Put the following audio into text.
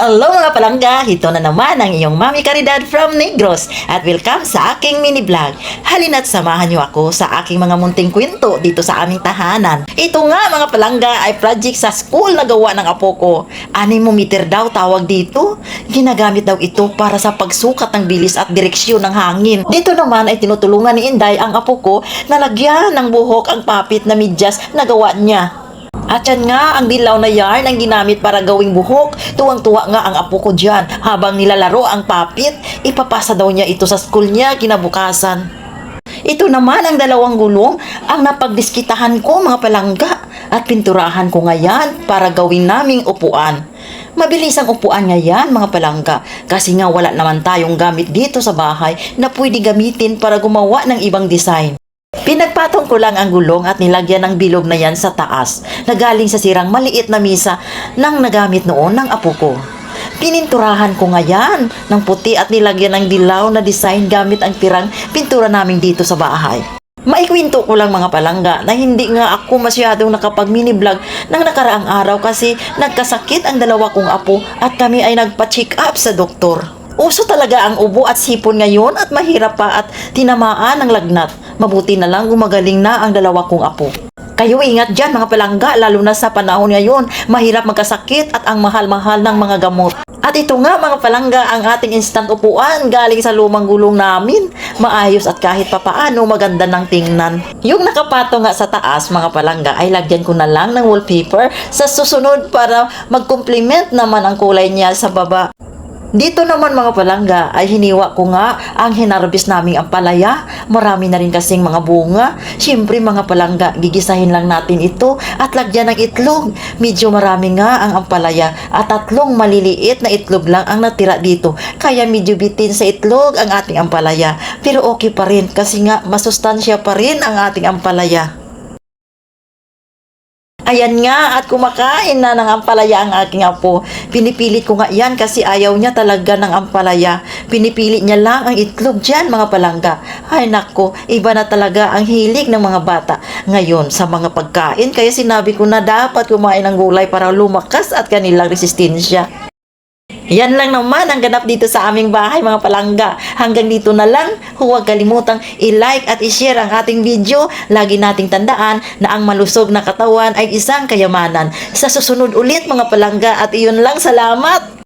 Hello mga palangga! Ito na naman ang iyong Mami Caridad from Negros at welcome sa aking mini vlog. Halina't samahan niyo ako sa aking mga munting kwento dito sa aming tahanan. Ito nga mga palangga ay project sa school na gawa ng apo ko. Anemometer daw tawag dito. Ginagamit daw ito para sa pagsukat ng bilis at direksyon ng hangin. Dito naman ay tinutulungan ni Inday ang apo ko na lagyan ng buhok ang papit na medyas na gawa niya. At yan nga, ang dilaw na yarn ang ginamit para gawing buhok. Tuwang-tuwa nga ang apo ko dyan. Habang nilalaro ang papit, ipapasa daw niya ito sa school niya kinabukasan. Ito naman ang dalawang gulong ang napagdiskitahan ko mga palangga. At pinturahan ko nga yan para gawin naming upuan. Mabilis ang upuan nga yan mga palangga. Kasi nga wala naman tayong gamit dito sa bahay na pwede gamitin para gumawa ng ibang design. Pinagpatong ko lang ang gulong at nilagyan ng bilog na yan sa taas na galing sa sirang maliit na misa nang nagamit noon ng apo ko. Pininturahan ko nga yan ng puti at nilagyan ng dilaw na design gamit ang tirang pintura namin dito sa bahay. Maikwento ko lang mga palangga na hindi nga ako masyadong nakapag mini vlog ng nakaraang araw kasi nagkasakit ang dalawa kong apo at kami ay nagpa-check up sa doktor. Uso talaga ang ubo at sipon ngayon at mahirap pa at tinamaan ng lagnat. Mabuti na lang gumagaling na ang dalawa kong apo. Kayo ingat dyan mga palangga, lalo na sa panahon ngayon. Mahirap magkasakit at ang mahal-mahal ng mga gamot. At ito nga mga palangga ang ating instant upuan galing sa lumang gulong namin. Maayos at kahit papaano maganda ng tingnan. Yung nakapato nga sa taas mga palangga ay lagyan ko na lang ng wallpaper sa susunod para mag-complement naman ang kulay niya sa baba. Dito naman mga palangga ay hiniwa ko nga ang hinarbis naming ampalaya. Marami na rin kasing mga bunga. Siyempre mga palangga, gigisahin lang natin ito at lagyan ng itlog. Medyo marami nga ang ampalaya at 3 maliliit na itlog lang ang natira dito. Kaya medyo bitin sa itlog ang ating ampalaya. Pero okay pa rin kasi nga masustansya pa rin ang ating ampalaya. Ayan nga at kumakain na ng ampalaya ang aking apo. Pinipilit ko nga yan kasi ayaw niya talaga ng ampalaya. Pinipilit niya lang ang itlog dyan mga palangga. Ay nako, iba na talaga ang hilig ng mga bata ngayon sa mga pagkain. Kaya sinabi ko na dapat kumain ng gulay para lumakas at kanilang resistensya. Yan lang naman ang ganap dito sa aming bahay mga palangga. Hanggang dito na lang. Huwag kalimutang i-like at i-share ang ating video. Lagi nating tandaan na ang malusog na katawan ay isang kayamanan. Sa susunod ulit mga palangga at iyon lang, salamat!